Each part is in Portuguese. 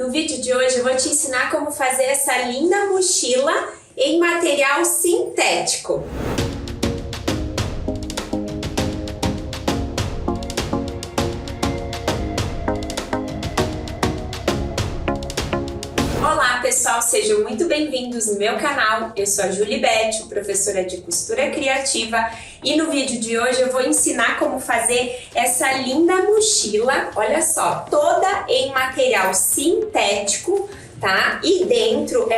No vídeo de hoje eu vou te ensinar como fazer essa linda mochila em material sintético. Olá pessoal, sejam muito bem-vindos no meu canal. Eu sou a Julibete, professora de costura criativa, e no vídeo de hoje eu vou ensinar como fazer essa linda mochila, olha só, toda em material sintético, tá? E dentro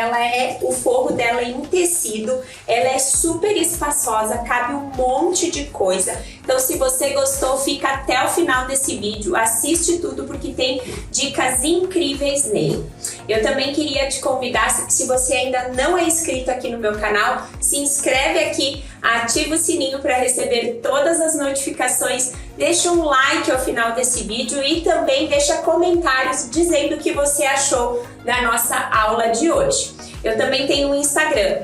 o forro dela é em tecido, ela é super espaçosa, cabe um monte de coisa. Então se você gostou, fica até o final desse vídeo, assiste tudo porque tem dicas incríveis nele. Eu também queria te convidar, se você ainda não é inscrito aqui no meu canal, se inscreve aqui, ativa o sininho para receber todas as notificações, deixa um like ao final desse vídeo e também deixa comentários dizendo o que você achou da nossa aula de hoje. Eu também tenho um Instagram,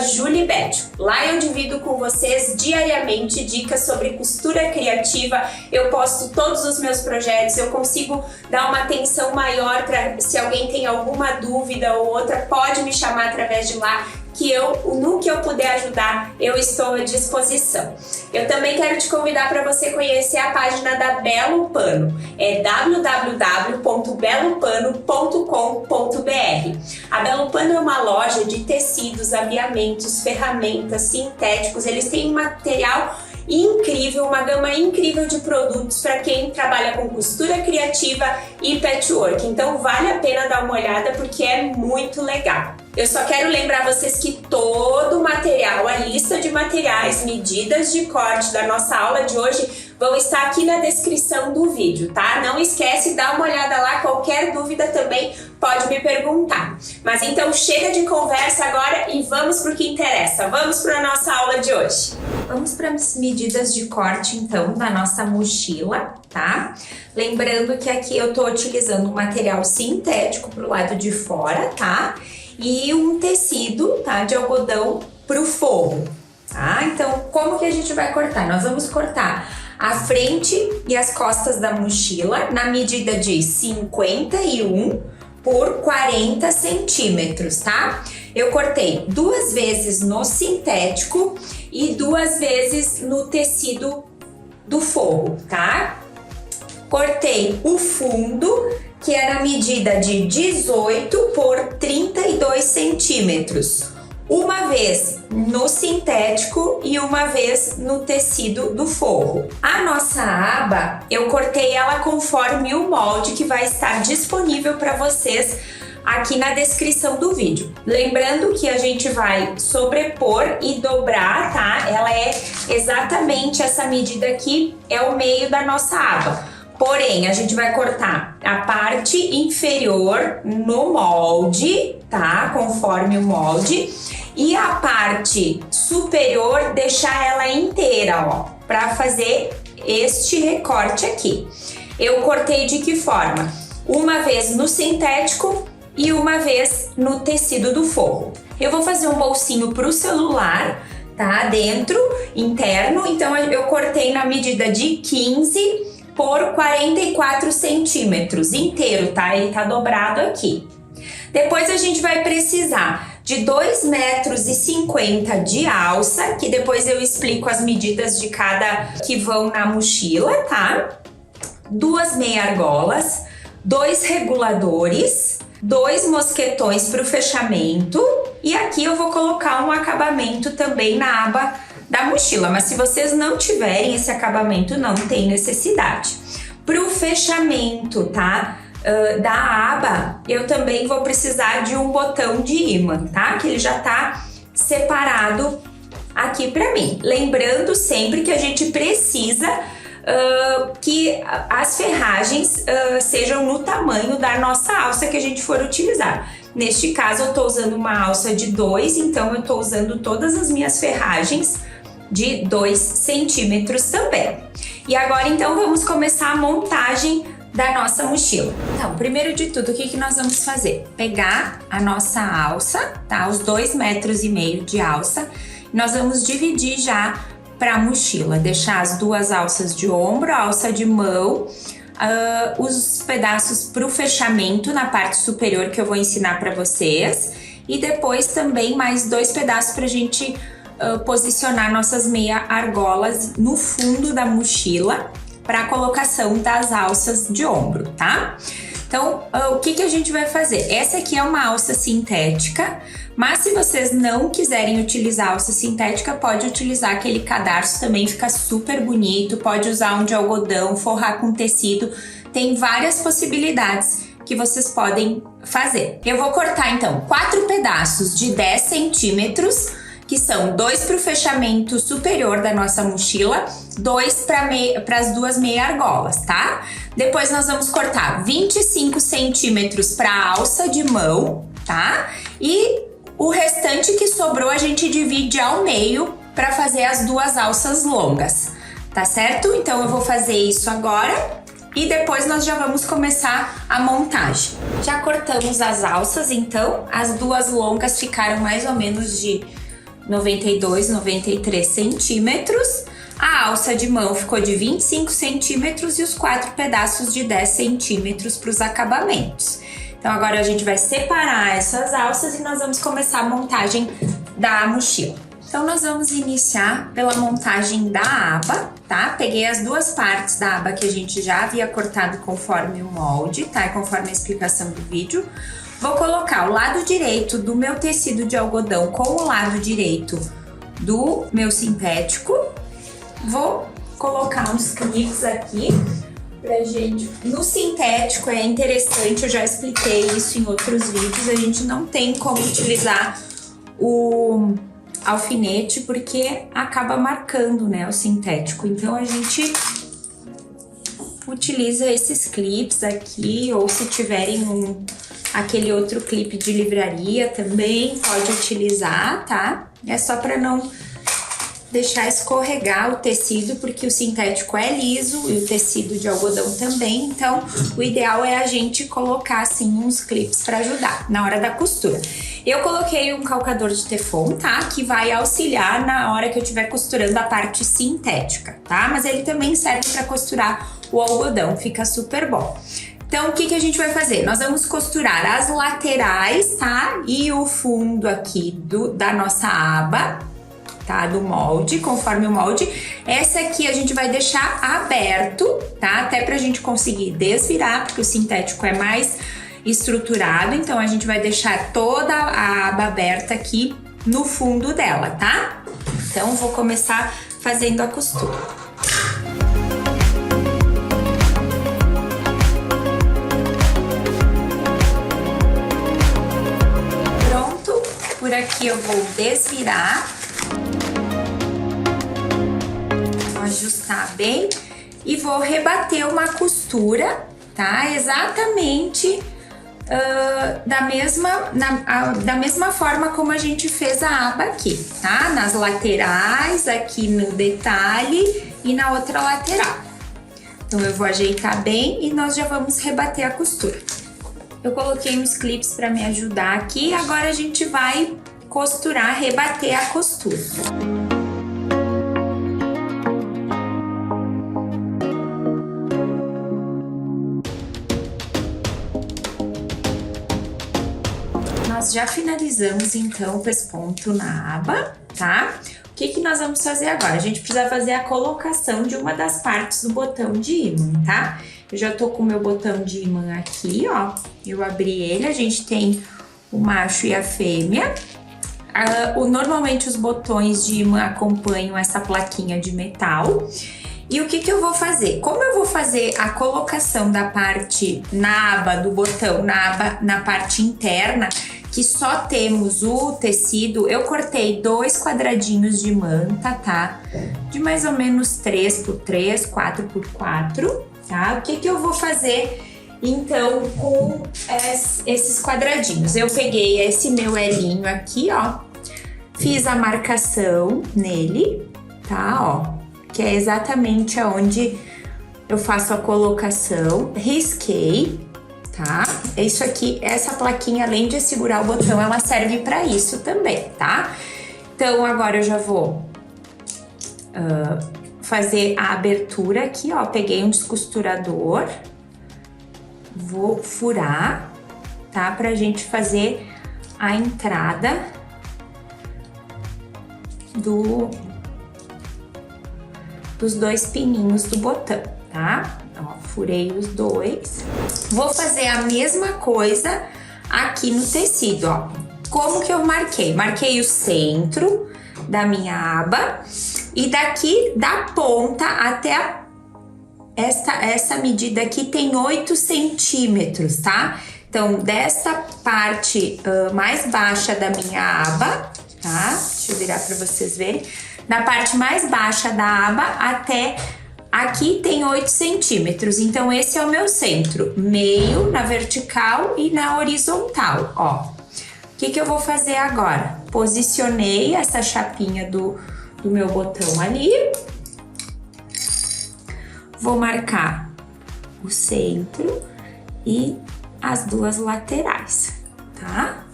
@julibete. Lá eu divido com vocês diariamente dicas sobre costura criativa. Eu posto todos os meus projetos, eu consigo dar uma atenção maior para se alguém tem alguma dúvida ou outra, pode me chamar através de lá, que no que eu puder ajudar, eu estou à disposição. Eu também quero te convidar para você conhecer a página da Belo Pano, é www.belopano.com.br. A Belo Pano é uma loja de tecidos, aviamentos, ferramentas, sintéticos, eles têm um material incrível, uma gama incrível de produtos para quem trabalha com costura criativa e patchwork. Então vale a pena dar uma olhada porque é muito legal. Eu só quero lembrar vocês que todo o material, a lista de materiais, medidas de corte da nossa aula de hoje vão estar aqui na descrição do vídeo, tá? Não esquece, dá uma olhada lá, qualquer dúvida também pode me perguntar. Mas então chega de conversa agora e vamos para o que interessa. Vamos para a nossa aula de hoje. Vamos para as medidas de corte então da nossa mochila, tá? Lembrando que aqui eu tô utilizando um material sintético pro lado de fora, tá? E um tecido, tá, de algodão pro forro, tá? Então, como que a gente vai cortar? Nós vamos cortar a frente e as costas da mochila na medida de 51 por 40 centímetros, tá? Eu cortei 2 vezes no sintético e 2 vezes no tecido do forro, tá? Cortei o fundo, que é na medida de 18 por 32 centímetros. Uma vez no sintético e uma vez no tecido do forro. A nossa aba, eu cortei ela conforme o molde que vai estar disponível para vocês aqui na descrição do vídeo. Lembrando que a gente vai sobrepor e dobrar, tá? Ela é exatamente essa medida aqui, é o meio da nossa aba. Porém, a gente vai cortar a parte inferior no molde, tá? Conforme o molde. E a parte superior, deixar ela inteira, ó, para fazer este recorte aqui. Eu cortei de que forma? Uma vez no sintético e uma vez no tecido do forro. Eu vou fazer um bolsinho pro celular, tá? Dentro, interno, então eu cortei na medida de 15 por 44 centímetros inteiro, tá? Ele tá dobrado aqui. Depois a gente vai precisar de 2,50 metros de alça, que depois eu explico as medidas de cada que vão na mochila, tá? 2 meia argolas, 2 reguladores, 2 mosquetões para o fechamento, e aqui eu vou colocar um acabamento também na aba da mochila, mas se vocês não tiverem esse acabamento, não tem necessidade. Para o fechamento, tá? Da aba, eu também vou precisar de um botão de ímã, tá? Que ele já tá separado aqui para mim. Lembrando sempre que a gente precisa que as ferragens sejam no tamanho da nossa alça que a gente for utilizar. Neste caso, eu tô usando uma alça de 2, então eu tô usando todas as minhas ferragens de 2 centímetros também. E agora, então, vamos começar a montagem da nossa mochila. Então, primeiro de tudo, o que nós vamos fazer? Pegar a nossa alça, tá? Os 2,5 metros de alça. Nós vamos dividir já para a mochila. Deixar as 2 alças de ombro, a alça de mão, os pedaços para o fechamento na parte superior que eu vou ensinar para vocês. E depois também mais 2 pedaços para a gente posicionar nossas meia argolas no fundo da mochila para a colocação das alças de ombro, tá? Então, o que a gente vai fazer? Essa aqui é uma alça sintética, mas se vocês não quiserem utilizar alça sintética, pode utilizar aquele cadarço, também fica super bonito. Pode usar um de algodão, forrar com tecido, tem várias possibilidades que vocês podem fazer. Eu vou cortar então 4 pedaços de 10 centímetros, que são 2 para o fechamento superior da nossa mochila, 2 para as 2 meia argolas, tá? Depois nós vamos cortar 25 centímetros para a alça de mão, tá? E o restante que sobrou a gente divide ao meio para fazer as 2 alças longas, tá certo? Então eu vou fazer isso agora e depois nós já vamos começar a montagem. Já cortamos as alças, então as 2 longas ficaram mais ou menos de 92, 93 centímetros. A alça de mão ficou de 25 centímetros e os 4 pedaços de 10 centímetros para os acabamentos. Então agora a gente vai separar essas alças e nós vamos começar a montagem da mochila. Então nós vamos iniciar pela montagem da aba, tá? Peguei as 2 partes da aba que a gente já havia cortado conforme o molde, tá? Conforme a explicação do vídeo. Vou colocar o lado direito do meu tecido de algodão com o lado direito do meu sintético. Vou colocar uns clips aqui pra gente. No sintético é interessante, eu já expliquei isso em outros vídeos, a gente não tem como utilizar o alfinete porque acaba marcando, né, o sintético. Então a gente utiliza esses clips aqui, ou se tiverem aquele outro clipe de livraria também pode utilizar, tá? É só para não deixar escorregar o tecido, porque o sintético é liso e o tecido de algodão também, então o ideal é a gente colocar assim uns clips para ajudar na hora da costura. Eu coloquei um calcador de teflon, tá? Que vai auxiliar na hora que eu estiver costurando a parte sintética, tá? Mas ele também serve para costurar o algodão, fica super bom. Então, o que a gente vai fazer? Nós vamos costurar as laterais, tá? E o fundo aqui da nossa aba, tá? Do molde, conforme o molde. Essa aqui a gente vai deixar aberto, tá? Até pra gente conseguir desvirar, porque o sintético é mais estruturado. Então, a gente vai deixar toda a aba aberta aqui no fundo dela, tá? Então, vou começar fazendo a costura. Por aqui eu vou desvirar, vou ajustar bem e vou rebater uma costura, tá? Exatamente da mesma forma como a gente fez a aba aqui, tá? Nas laterais, aqui no detalhe e na outra lateral. Então eu vou ajeitar bem e nós já vamos rebater a costura. Eu coloquei uns clips para me ajudar aqui, agora a gente vai costurar, rebater a costura. Nós já finalizamos então o pesponto na aba, tá? O que nós vamos fazer agora? A gente precisa fazer a colocação de uma das partes do botão de ímã, tá? Eu já tô com o meu botão de ímã aqui, ó. Eu abri ele, a gente tem o macho e a fêmea. Normalmente os botões de ímã acompanham essa plaquinha de metal. E o que eu vou fazer? Como eu vou fazer a colocação da parte na aba do botão, na parte interna, que só temos o tecido, eu cortei 2 quadradinhos de manta, tá? De mais ou menos 3x3, 4x4, tá? O que eu vou fazer, então, com esses quadradinhos? Eu peguei esse meu elinho aqui, ó, fiz a marcação nele, tá? Ó, que é exatamente aonde eu faço a colocação, risquei, tá? Isso aqui, essa plaquinha, além de segurar o botão, ela serve para isso também, tá? Então, agora eu já vou fazer a abertura aqui, ó. Peguei um descosturador, vou furar, tá? Pra gente fazer a entrada dos dois pininhos do botão, tá? Ó, furei os dois. Vou fazer a mesma coisa aqui no tecido, ó. Como que eu marquei? Marquei o centro da minha aba e daqui da ponta até essa medida aqui tem 8 centímetros, tá? Então, desta parte mais baixa da minha aba, tá? Deixa eu virar para vocês verem. Na parte mais baixa da aba até aqui tem 8 centímetros. Então, esse é o meu centro. Meio na vertical e na horizontal, ó. O que eu vou fazer agora? Posicionei essa chapinha do meu botão ali. Vou marcar o centro e as duas laterais, tá?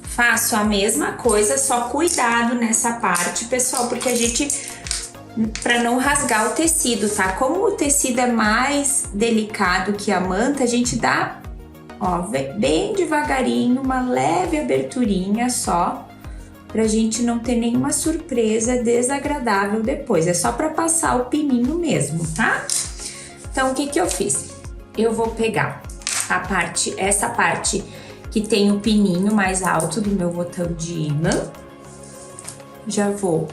Faço a mesma coisa, só cuidado nessa parte, pessoal, porque a gente, para não rasgar o tecido, tá? Como o tecido é mais delicado que a manta, a gente dá, ó, bem devagarinho, uma leve aberturinha só, pra gente não ter nenhuma surpresa desagradável depois. É só pra passar o pininho mesmo, tá? Então, o que eu fiz? Eu vou pegar essa parte que tem o pininho mais alto do meu botão de imã. Já vou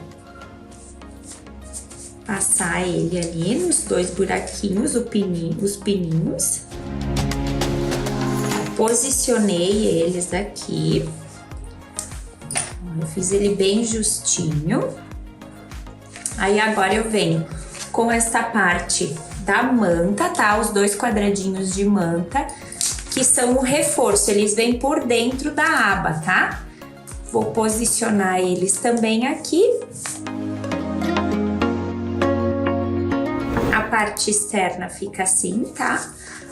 passar ele ali nos dois buraquinhos, os pininhos. Posicionei eles aqui. Eu fiz ele bem justinho. Aí agora eu venho com essa parte da manta, tá? Os dois quadradinhos de manta, que são o reforço, eles vêm por dentro da aba, tá? Vou posicionar eles também aqui. A parte externa fica assim, tá?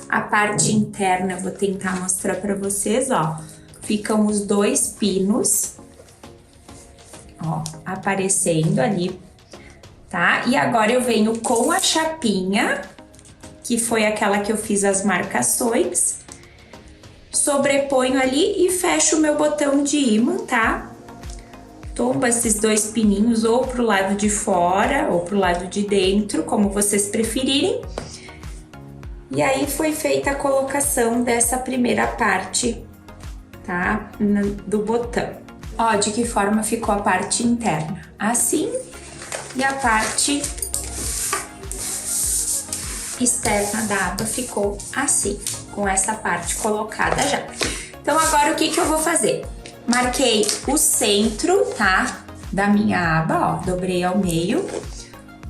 A parte interna eu vou tentar mostrar pra vocês, ó. Ficam os dois pinos, ó, aparecendo ali, tá? E agora eu venho com a chapinha, que foi aquela que eu fiz as marcações, sobreponho ali e fecho o meu botão de imã, tá? Tombo esses dois pininhos ou pro lado de fora ou pro lado de dentro, como vocês preferirem. E aí foi feita a colocação dessa primeira parte, tá? Do botão. Ó, de que forma ficou a parte interna? Assim, e a parte externa da aba ficou assim, com essa parte colocada já. Então, agora o que eu vou fazer? Marquei o centro, tá? Da minha aba, ó, dobrei ao meio.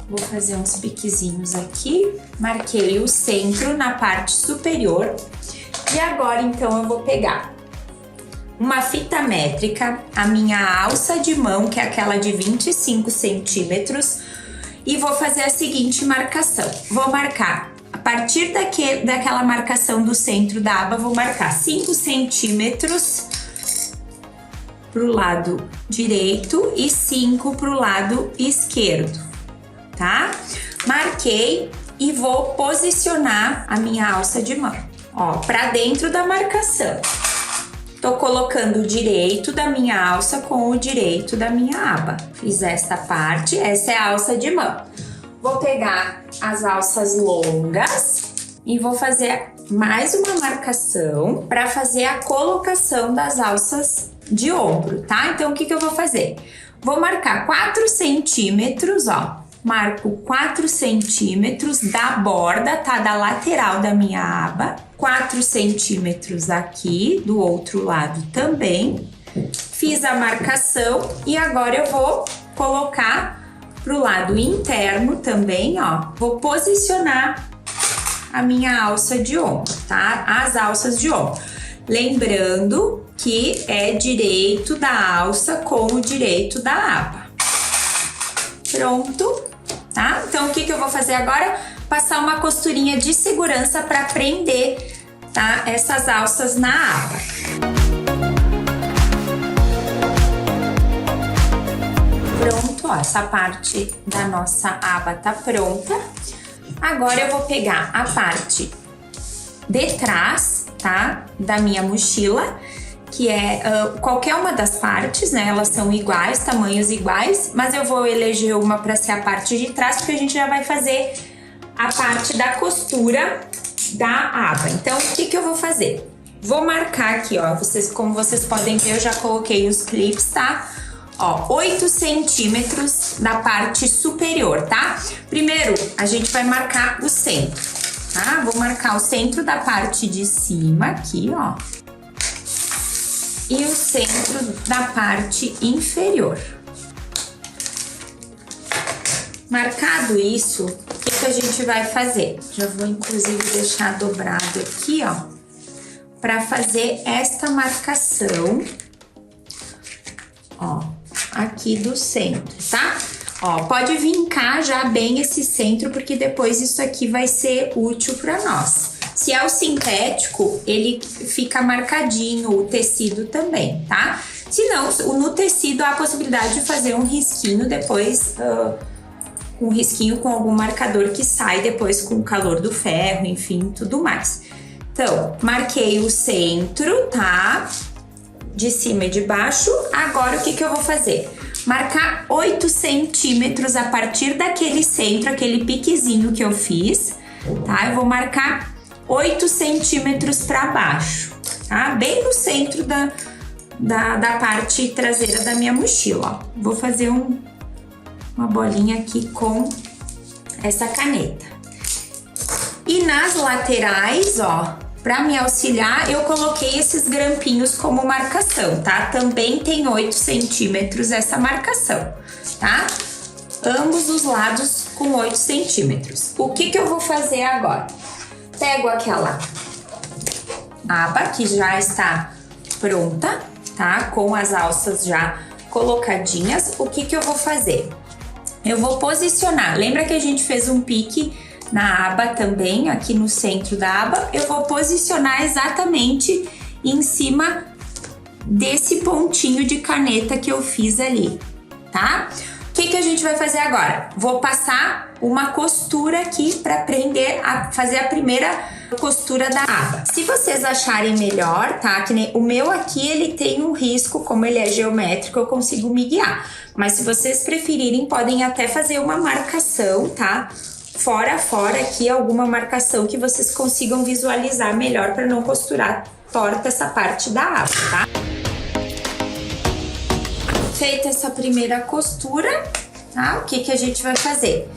Vou fazer uns piquezinhos aqui. Marquei o centro na parte superior. E agora, então, eu vou pegar uma fita métrica, a minha alça de mão, que é aquela de 25 centímetros, e vou fazer a seguinte marcação. Vou marcar, a partir daquela marcação do centro da aba, vou marcar 5 centímetros pro lado direito e 5 pro lado esquerdo, tá? Marquei e vou posicionar a minha alça de mão, ó, pra dentro da marcação. Tô colocando o direito da minha alça com o direito da minha aba. Fiz essa parte, essa é a alça de mão. Vou pegar as alças longas e vou fazer mais uma marcação para fazer a colocação das alças de ombro, tá? Então, o que eu vou fazer? Vou marcar 4 centímetros, ó. Marco 4 centímetros da borda, tá? Da lateral da minha aba. 4 centímetros aqui, do outro lado também. Fiz a marcação e agora eu vou colocar pro lado interno também, ó. Vou posicionar a minha alça de ombro, tá? As alças de ombro. Lembrando que é direito da alça com o direito da aba. Pronto, tá? Então, o que eu vou fazer agora? Passar uma costurinha de segurança para prender, tá? Essas alças na aba. Pronto. Pronto, ó, essa parte da nossa aba tá pronta. Agora eu vou pegar a parte de trás, tá? Da minha mochila, que é qualquer uma das partes, né? Elas são iguais, tamanhos iguais, mas eu vou eleger uma para ser a parte de trás, porque a gente já vai fazer a parte da costura da aba. Então, o que eu vou fazer? Vou marcar aqui, ó, como vocês podem ver, eu já coloquei os clips, tá? Ó, 8 centímetros da parte superior, tá? Primeiro, a gente vai marcar o centro, tá? Vou marcar o centro da parte de cima aqui, ó. E o centro da parte inferior. Marcado isso, o que a gente vai fazer? Já vou, inclusive, deixar dobrado aqui, ó, para fazer esta marcação, ó, aqui do centro, tá? Ó, pode vincar já bem esse centro, porque depois isso aqui vai ser útil para nós. Se é o sintético, ele fica marcadinho, o tecido também, tá? Se não, no tecido há a possibilidade de fazer um risquinho depois, um risquinho com algum marcador que sai depois com o calor do ferro, enfim, tudo mais. Então, marquei o centro, tá? De cima e de baixo. Agora, o que eu vou fazer? Marcar 8 centímetros a partir daquele centro, aquele piquezinho que eu fiz, tá? Eu vou marcar 8 centímetros para baixo, tá? Bem no centro da parte traseira da minha mochila, ó. Vou fazer uma bolinha aqui com essa caneta. E nas laterais, ó, para me auxiliar, eu coloquei esses grampinhos como marcação, tá? Também tem 8 centímetros essa marcação, tá? Ambos os lados com 8 centímetros. O que eu vou fazer agora? Pego aquela aba que já está pronta, tá? Com as alças já colocadinhas. O que eu vou fazer? Eu vou posicionar. Lembra que a gente fez um pique na aba também, aqui no centro da aba? Eu vou posicionar exatamente em cima desse pontinho de caneta que eu fiz ali, tá? O que a gente vai fazer agora? Vou passar uma costura aqui para aprender a fazer a primeira costura da aba. Se vocês acharem melhor, tá? Que nem o meu aqui, ele tem um risco, como ele é geométrico, eu consigo me guiar. Mas se vocês preferirem, podem até fazer uma marcação, tá? Fora a fora aqui, alguma marcação que vocês consigam visualizar melhor para não costurar torta essa parte da aba, tá? Feita essa primeira costura, tá? O que a gente vai fazer?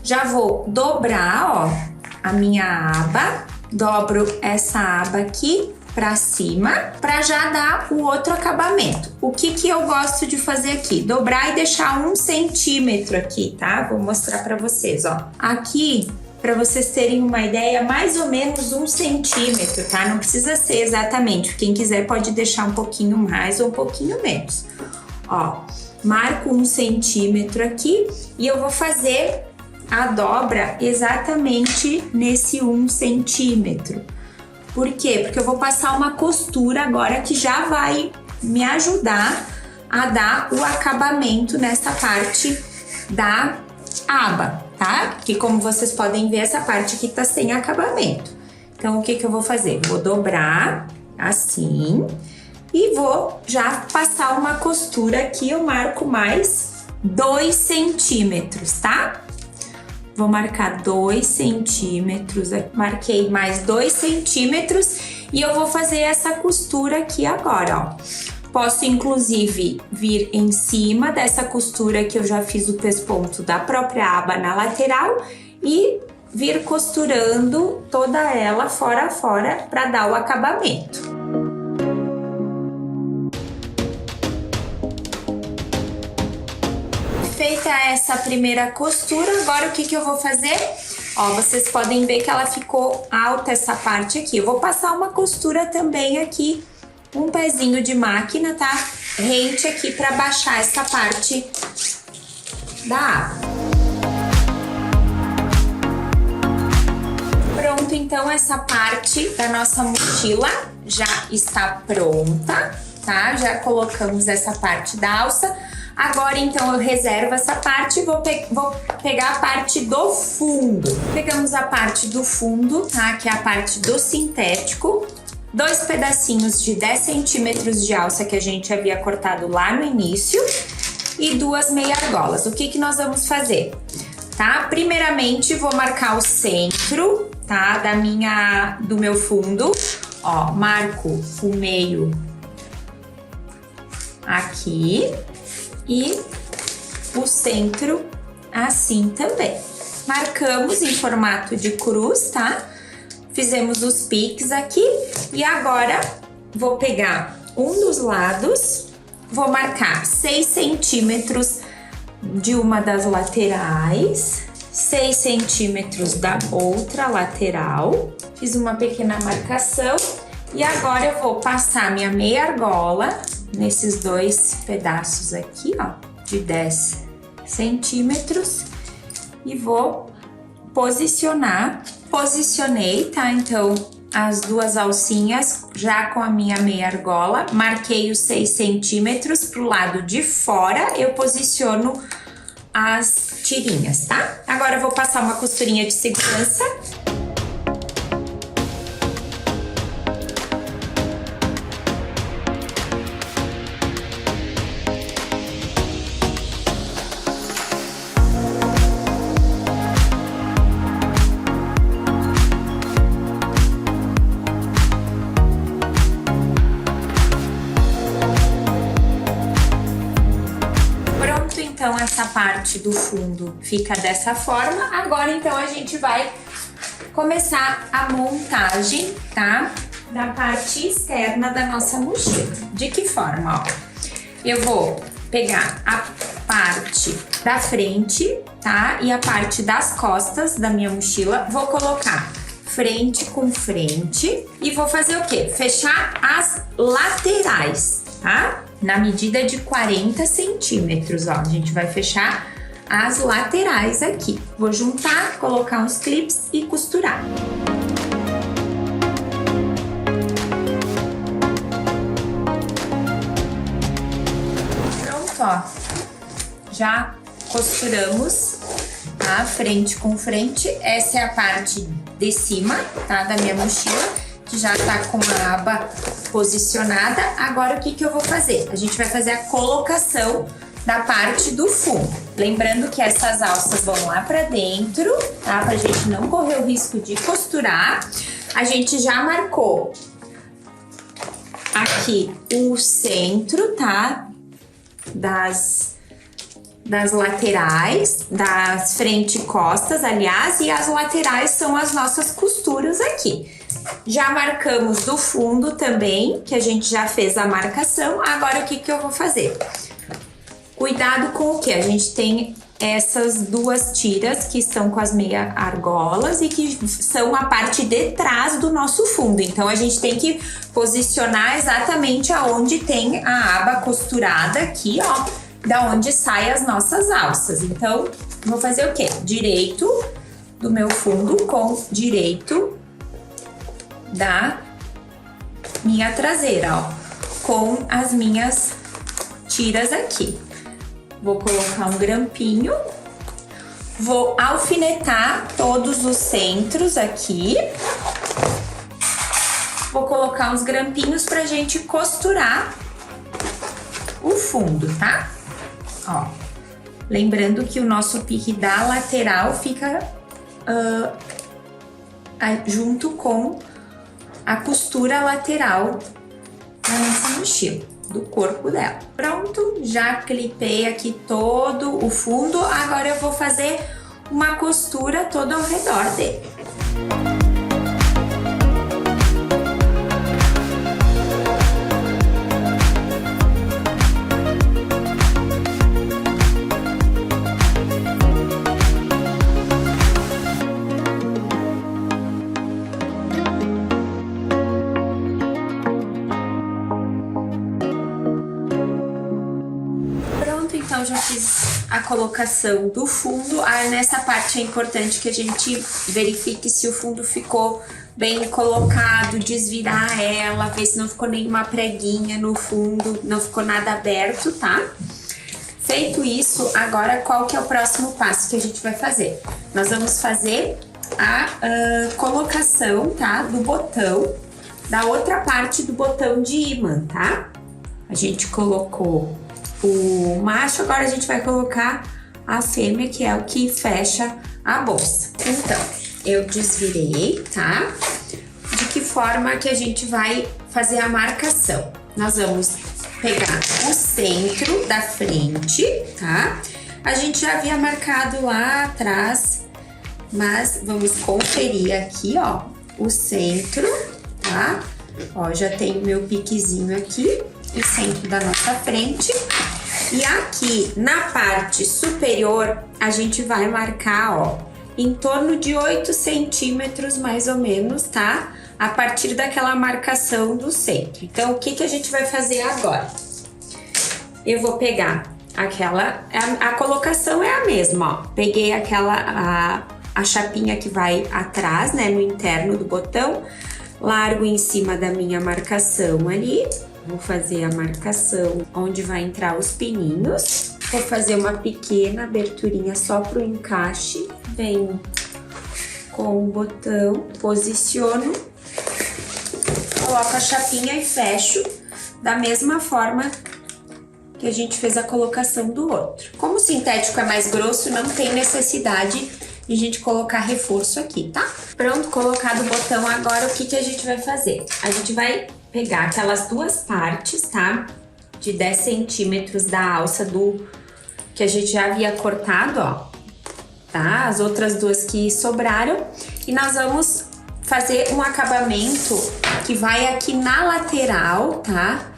Já vou dobrar, ó, a minha aba, dobro essa aba aqui pra cima, pra já dar o outro acabamento. O que eu gosto de fazer aqui? Dobrar e deixar 1 centímetro aqui, tá? Vou mostrar pra vocês, ó. Aqui, pra vocês terem uma ideia, mais ou menos 1 centímetro, tá? Não precisa ser exatamente. Quem quiser pode deixar um pouquinho mais ou um pouquinho menos. Ó, marco 1 centímetro aqui e eu vou fazer a dobra exatamente nesse 1 centímetro. Por quê? Porque eu vou passar uma costura agora que já vai me ajudar a dar o acabamento nessa parte da aba, tá? Que como vocês podem ver, essa parte aqui tá sem acabamento. Então, o que eu vou fazer? Vou dobrar assim e vou já passar uma costura aqui, eu marco mais 2 centímetros, tá? Vou marcar 2 centímetros, marquei mais 2 centímetros e eu vou fazer essa costura aqui agora, ó. Posso, inclusive, vir em cima dessa costura que eu já fiz o pesponto da própria aba na lateral e vir costurando toda ela fora a fora para dar o acabamento. Feita essa primeira costura, agora o que eu vou fazer? Ó, vocês podem ver que ela ficou alta essa parte aqui. Eu vou passar uma costura também aqui, um pezinho de máquina, tá? Rente aqui para baixar essa parte da aba. Pronto, então essa parte da nossa mochila já está pronta, tá? Já colocamos essa parte da alça. Agora, então, eu reservo essa parte e vou pegar a parte do fundo. Pegamos a parte do fundo, tá? Que é a parte do sintético. 2 pedacinhos de 10 centímetros de alça que a gente havia cortado lá no início. E 2 meia argolas. O que nós vamos fazer? Tá? Primeiramente, vou marcar o centro, tá? Do meu fundo. Ó, marco o meio aqui e o centro assim também. Marcamos em formato de cruz, tá? Fizemos os piques aqui e agora vou pegar um dos lados, vou marcar 6 centímetros de uma das laterais, 6 centímetros da outra lateral. Fiz uma pequena marcação e agora eu vou passar minha meia argola nesses 2 pedaços aqui, ó, de 10 centímetros e vou posicionar. Posicionei, tá? Então, as 2 alcinhas já com a minha meia argola, marquei os 6 centímetros pro lado de fora, eu posiciono as tirinhas, tá? Agora eu vou passar uma costurinha de segurança. Então, essa parte do fundo fica dessa forma. Agora, então, a gente vai começar a montagem, tá? Da parte externa da nossa mochila. De que forma, ó? Eu vou pegar a parte da frente, tá? E a parte das costas da minha mochila. Vou colocar frente com frente e vou fazer o quê? Fechar as laterais, tá? Na medida de 40 centímetros, ó. A gente vai fechar as laterais aqui. Vou juntar, colocar uns clips e costurar. Pronto, ó. Já costuramos, tá? Frente com frente. Essa é a parte de cima, tá? Da minha mochila, que já tá com a aba posicionada. Agora, o que eu vou fazer? A gente vai fazer a colocação da parte do fundo. Lembrando que essas alças vão lá pra dentro, tá? Pra gente não correr o risco de costurar. A gente já marcou aqui o centro, tá? Das laterais, das frente e costas, aliás, e as laterais são as nossas costuras aqui. Já marcamos do fundo também, que a gente já fez a marcação. Agora, o que eu vou fazer? Cuidado com o que? A gente tem essas 2 tiras que estão com as meia argolas e que são a parte de trás do nosso fundo. Então, a gente tem que posicionar exatamente aonde tem a aba costurada aqui, ó, da onde saem as nossas alças. Então, vou fazer o quê? Direito do meu fundo com direito da minha traseira, ó, com as minhas tiras aqui. Vou colocar um grampinho, vou alfinetar todos os centros aqui. Vou colocar uns grampinhos pra gente costurar o fundo, tá? Ó, lembrando que o nosso pique da lateral fica junto com a costura lateral da nossa mochila, do corpo dela. Pronto, já clipei aqui todo o fundo. Agora eu vou fazer uma costura toda ao redor dele. Então, já fiz a colocação do fundo. Nessa parte é importante que a gente verifique se o fundo ficou bem colocado, desvirar ela, ver se não ficou nenhuma preguinha no fundo, não ficou nada aberto, tá? Feito isso, agora qual que é o próximo passo que a gente vai fazer? Nós vamos fazer a colocação, tá? Do botão, da outra parte do botão de ímã, tá? A gente colocou o macho, agora a gente vai colocar a fêmea, que é o que fecha a bolsa. Então, eu desvirei, tá? De que forma que a gente vai fazer a marcação? Nós vamos pegar o centro da frente, tá? A gente já havia marcado lá atrás, mas vamos conferir aqui, ó, o centro, tá? Ó, já tem o meu piquezinho aqui, o centro da nossa frente. E aqui na parte superior, a gente vai marcar, ó, em torno de 8 centímetros mais ou menos, tá? A partir daquela marcação do centro. Então, o que que a gente vai fazer agora? Eu vou pegar aquela... A colocação é a mesma, ó. Peguei aquela... A chapinha que vai atrás, né, no interno do botão. Largo em cima da minha marcação ali. Vou fazer a marcação onde vai entrar os pininhos. Vou fazer uma pequena aberturinha só pro encaixe. Venho com o botão, posiciono, coloco a chapinha e fecho da mesma forma que a gente fez a colocação do outro. Como o sintético é mais grosso, não tem necessidade de a gente colocar reforço aqui, tá? Pronto, colocado o botão, agora o que que a gente vai fazer? A gente vai pegar aquelas duas partes, tá? De 10 centímetros da alça que a gente já havia cortado, ó. Tá? As outras duas que sobraram. E nós vamos fazer um acabamento que vai aqui na lateral, tá?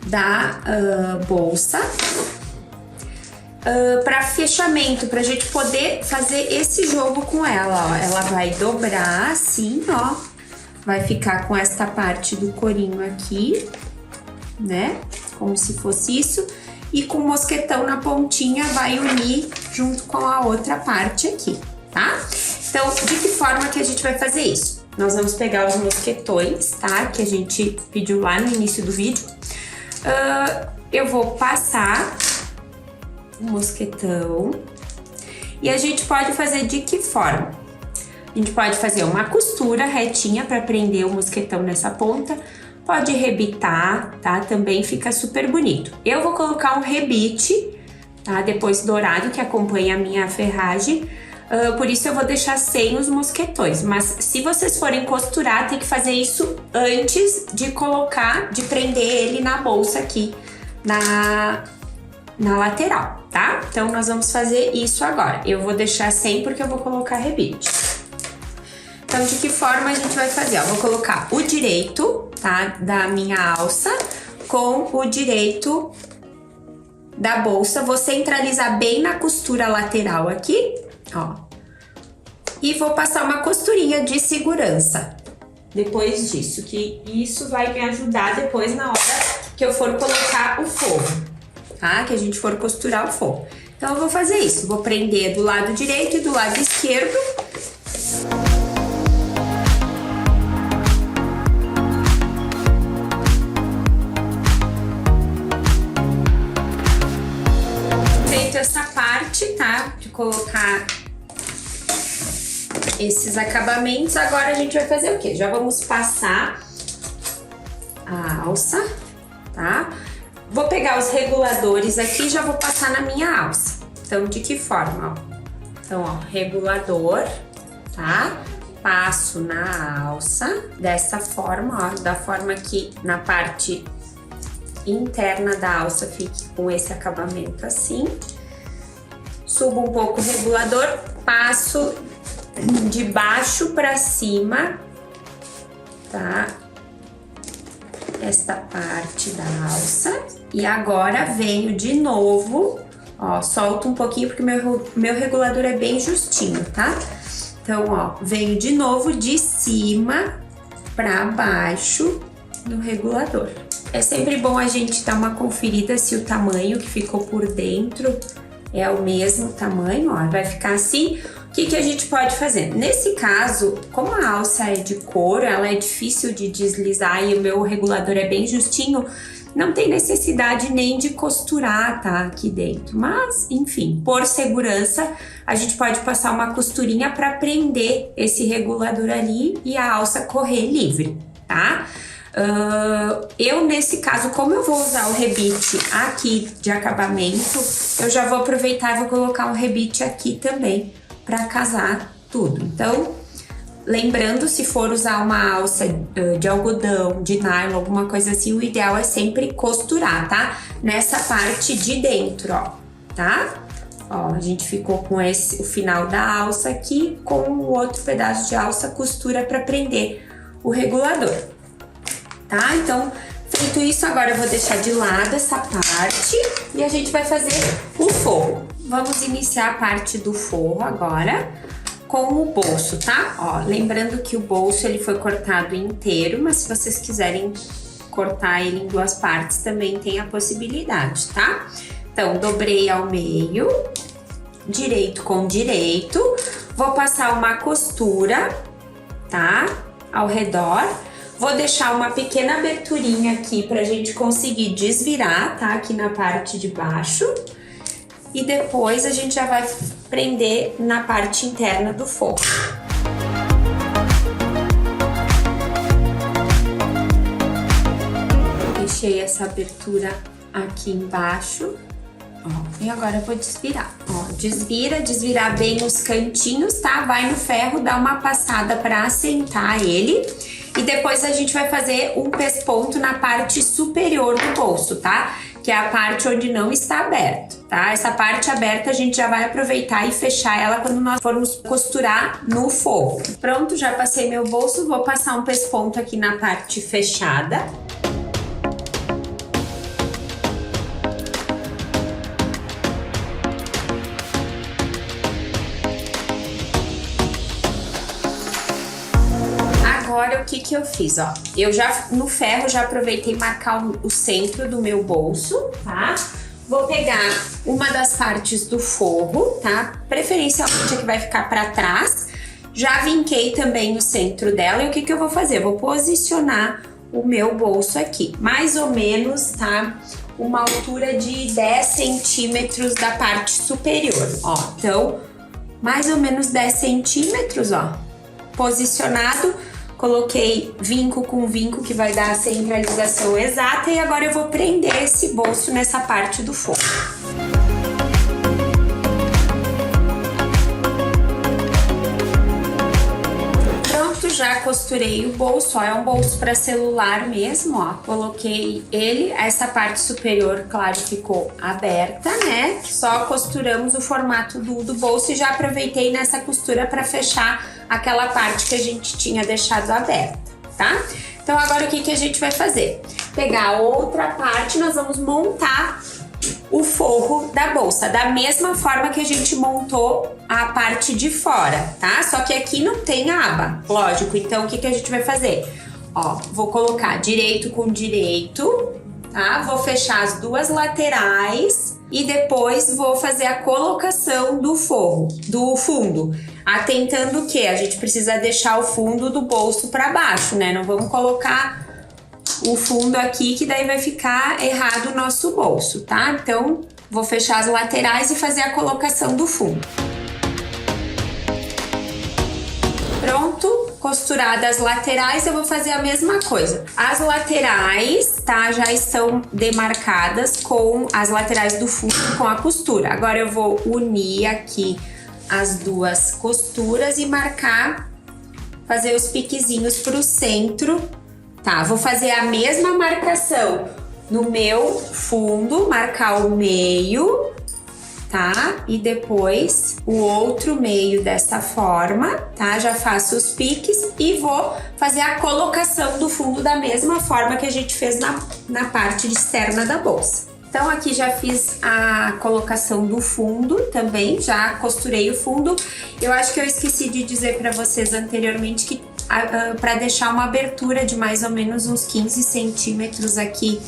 Da bolsa. Para fechamento, pra gente poder fazer esse jogo com ela, ó. Ela vai dobrar assim, ó. Vai ficar com esta parte do corinho aqui, né? Como se fosse isso. E com o mosquetão na pontinha vai unir junto com a outra parte aqui, tá? Então, de que forma que a gente vai fazer isso? Nós vamos pegar os mosquetões, tá? Que a gente pediu lá no início do vídeo. Eu vou passar o mosquetão. E a gente pode fazer de que forma? A gente pode fazer uma costura retinha para prender o mosquetão nessa ponta. Pode rebitar, tá? Também fica super bonito. Eu vou colocar um rebite, tá? Depois dourado, que acompanha a minha ferragem. Por isso eu vou deixar sem os mosquetões. Mas se vocês forem costurar, tem que fazer isso antes de colocar, de prender ele na bolsa aqui, na lateral, tá? Então, nós vamos fazer isso agora. Eu vou deixar sem porque eu vou colocar rebite. Então, de que forma a gente vai fazer? Ó, vou colocar o direito, tá, da minha alça com o direito da bolsa. Vou centralizar bem na costura lateral aqui, ó. E vou passar uma costurinha de segurança depois disso, que isso vai me ajudar depois na hora que eu for colocar o forro, tá? Que a gente for costurar o forro. Então, eu vou fazer isso. Vou prender do lado direito e do lado esquerdo. Essa parte, tá? De colocar esses acabamentos. Agora a gente vai fazer o quê? Já vamos passar a alça, tá? Vou pegar os reguladores aqui e já vou passar na minha alça. Então, de que forma? Ó? Então, ó, regulador, tá? Passo na alça dessa forma, ó, da forma que na parte interna da alça fique com esse acabamento assim. Subo um pouco o regulador, passo de baixo para cima, tá? Esta parte da alça. E agora venho de novo, ó, solto um pouquinho porque meu regulador é bem justinho, tá? Então, ó, venho de novo de cima para baixo do regulador. É sempre bom a gente dar uma conferida se o tamanho que ficou por dentro é o mesmo tamanho, ó, vai ficar assim. O que a gente pode fazer? Nesse caso, como a alça é de couro, ela é difícil de deslizar e o meu regulador é bem justinho, não tem necessidade nem de costurar, tá? Aqui dentro. Mas, enfim, por segurança, a gente pode passar uma costurinha para prender esse regulador ali e a alça correr livre, tá? Eu, nesse caso, como eu vou usar o rebite aqui de acabamento, eu já vou aproveitar e vou colocar um rebite aqui também para casar tudo. Então, lembrando, se for usar uma alça de algodão, de nylon, alguma coisa assim, o ideal é sempre costurar, tá? Nessa parte de dentro, ó, tá? Ó, a gente ficou com o final da alça aqui, com o outro pedaço de alça, costura para prender o regulador, tá? Então, feito isso, agora eu vou deixar de lado essa parte e a gente vai fazer o forro. Vamos iniciar a parte do forro agora com o bolso, tá? Ó, lembrando que o bolso ele foi cortado inteiro, mas se vocês quiserem cortar ele em duas partes, também tem a possibilidade, tá? Então, dobrei ao meio, direito com direito, vou passar uma costura, tá? Ao redor, vou deixar uma pequena aberturinha aqui pra gente conseguir desvirar, tá? Aqui na parte de baixo. E depois a gente já vai prender na parte interna do forro. Deixei essa abertura aqui embaixo. Ó, e agora eu vou desvirar. Ó, desvirar bem os cantinhos, tá? Vai no ferro, dá uma passada para assentar ele. E depois a gente vai fazer um pesponto na parte superior do bolso, tá? Que é a parte onde não está aberto, tá? Essa parte aberta a gente já vai aproveitar e fechar ela quando nós formos costurar no forro. Pronto, já passei meu bolso, vou passar um pesponto aqui na parte fechada. Agora, o que eu fiz, ó? Eu já, no ferro, já aproveitei marcar o centro do meu bolso, tá? Vou pegar uma das partes do forro, tá? Preferencialmente a que vai ficar pra trás. Já vinquei também o centro dela. E o que eu vou fazer? Eu vou posicionar o meu bolso aqui. Mais ou menos, tá? Uma altura de 10 centímetros da parte superior, ó. Então, mais ou menos 10 centímetros, ó. Posicionado. Coloquei vinco com vinco, que vai dar a centralização exata, e agora eu vou prender esse bolso nessa parte do forro. Pronto, já costurei o bolso, ó, é um bolso para celular mesmo, ó. Coloquei ele, essa parte superior, claro, ficou aberta, né? Só costuramos o formato do bolso e já aproveitei nessa costura para fechar aquela parte que a gente tinha deixado aberta, tá? Então agora o que a gente vai fazer? Pegar outra parte, nós vamos montar o forro da bolsa, da mesma forma que a gente montou a parte de fora, tá? Só que aqui não tem aba, lógico, então o que a gente vai fazer? Ó, vou colocar direito com direito, tá? Vou fechar as duas laterais e depois vou fazer a colocação do forro, do fundo. Atentando que a gente precisa deixar o fundo do bolso para baixo, né? Não vamos colocar o fundo aqui, que daí vai ficar errado o nosso bolso, tá? Então, vou fechar as laterais e fazer a colocação do fundo. Pronto, costuradas as laterais, eu vou fazer a mesma coisa. As laterais, tá? Já estão demarcadas com as laterais do fundo com a costura. Agora eu vou unir aqui as duas costuras e marcar, fazer os piquezinhos pro centro, tá? Vou fazer a mesma marcação no meu fundo, marcar o meio, tá? E depois o outro meio dessa forma, tá? Já faço os piques e vou fazer a colocação do fundo da mesma forma que a gente fez na parte externa da bolsa. Então aqui já fiz a colocação do fundo também, já costurei o fundo. Eu acho que eu esqueci de dizer para vocês anteriormente que para deixar uma abertura de mais ou menos uns 15 centímetros aqui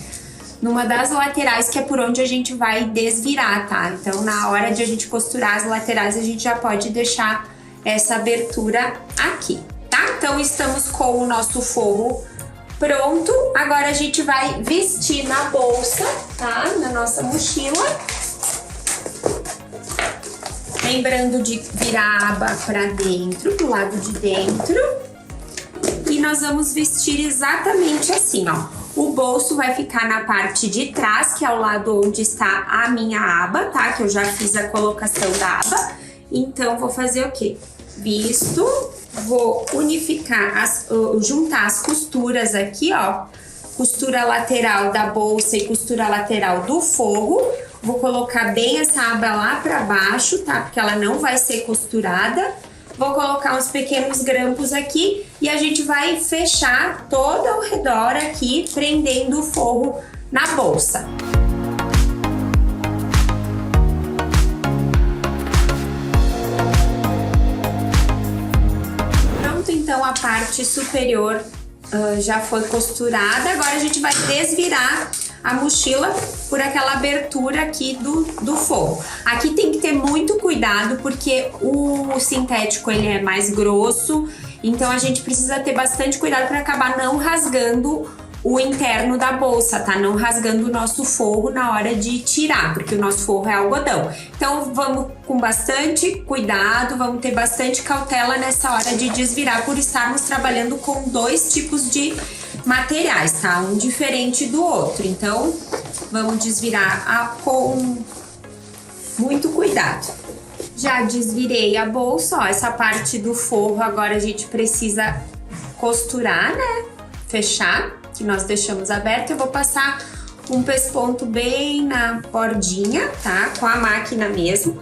numa das laterais, que é por onde a gente vai desvirar, tá? Então na hora de a gente costurar as laterais, a gente já pode deixar essa abertura aqui, tá? Então estamos com o nosso forro Pronto, agora a gente vai vestir na bolsa, tá? Na nossa mochila. Lembrando de virar a aba pra dentro, do lado de dentro. E nós vamos vestir exatamente assim, ó. O bolso vai ficar na parte de trás, que é o lado onde está a minha aba, tá? Que eu já fiz a colocação da aba. Então, vou fazer o quê? Visto, vou unificar, juntar as costuras aqui, ó. Costura lateral da bolsa e costura lateral do forro. Vou colocar bem essa aba lá pra baixo, tá? Porque ela não vai ser costurada. Vou colocar uns pequenos grampos aqui e a gente vai fechar todo ao redor aqui, prendendo o forro na bolsa. Pronto, então a parte superior já foi costurada. Agora a gente vai desvirar a mochila por aquela abertura aqui do forro. Aqui tem que ter muito cuidado porque o sintético ele é mais grosso, então a gente precisa ter bastante cuidado para acabar não rasgando o interno da bolsa, tá? Não rasgando o nosso forro na hora de tirar, porque o nosso forro é algodão. Então vamos com bastante cuidado, vamos ter bastante cautela nessa hora de desvirar, por estarmos trabalhando com dois tipos de materiais, tá? Um diferente do outro. Então vamos desvirar com muito cuidado. Já desvirei a bolsa, ó, essa parte do forro agora a gente precisa costurar, né? Fechar, que nós deixamos aberto. Eu vou passar um pesponto bem na bordinha, tá? Com a máquina mesmo.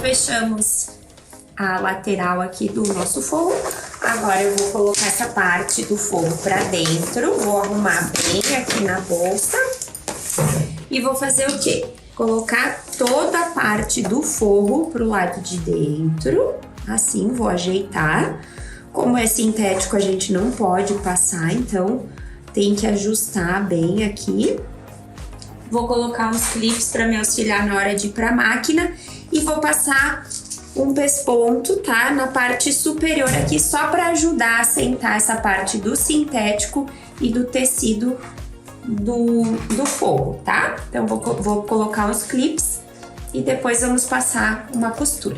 Fechamos a lateral aqui do nosso forro. Agora eu vou colocar essa parte do forro pra dentro. Vou arrumar bem aqui na bolsa. E vou fazer o quê? Colocar toda a parte do forro pro lado de dentro. Assim, vou ajeitar. Como é sintético, a gente não pode passar, então tem que ajustar bem aqui. Vou colocar uns clips para me auxiliar na hora de ir para a máquina e vou passar um pesponto, tá? Na parte superior aqui, só para ajudar a sentar essa parte do sintético e do tecido do forro, tá? Então vou colocar os clips e depois vamos passar uma costura.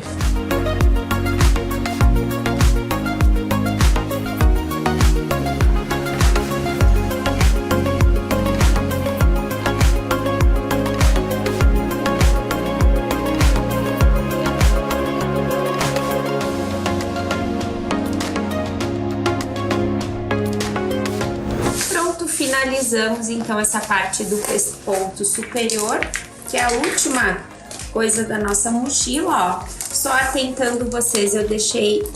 Finalizamos então essa parte do pesponto superior, que é a última coisa da nossa mochila, ó. Só atentando vocês, eu deixei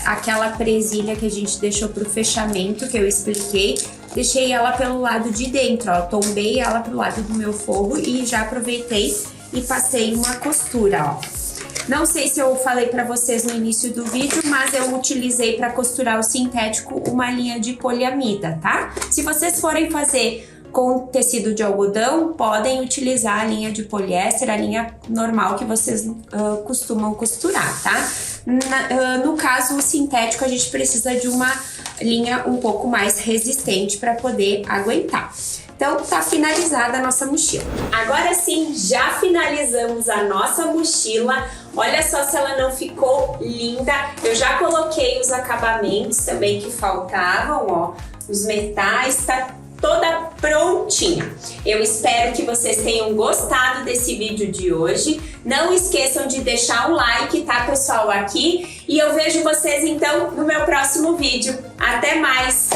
aquela presilha que a gente deixou pro fechamento, que eu expliquei, deixei ela pelo lado de dentro, ó. Tombei ela pro lado do meu forro e já aproveitei e passei uma costura, ó. Não sei se eu falei para vocês no início do vídeo, mas eu utilizei para costurar o sintético uma linha de poliamida, tá? Se vocês forem fazer com tecido de algodão, podem utilizar a linha de poliéster, a linha normal que vocês costumam costurar, tá? No caso, o sintético, a gente precisa de uma linha um pouco mais resistente para poder aguentar. Então, tá finalizada a nossa mochila. Agora sim, já finalizamos a nossa mochila. Olha só se ela não ficou linda. Eu já coloquei os acabamentos também que faltavam, ó. Os metais, tá toda prontinha. Eu espero que vocês tenham gostado desse vídeo de hoje. Não esqueçam de deixar um like, tá, pessoal, aqui. E eu vejo vocês, então, no meu próximo vídeo. Até mais!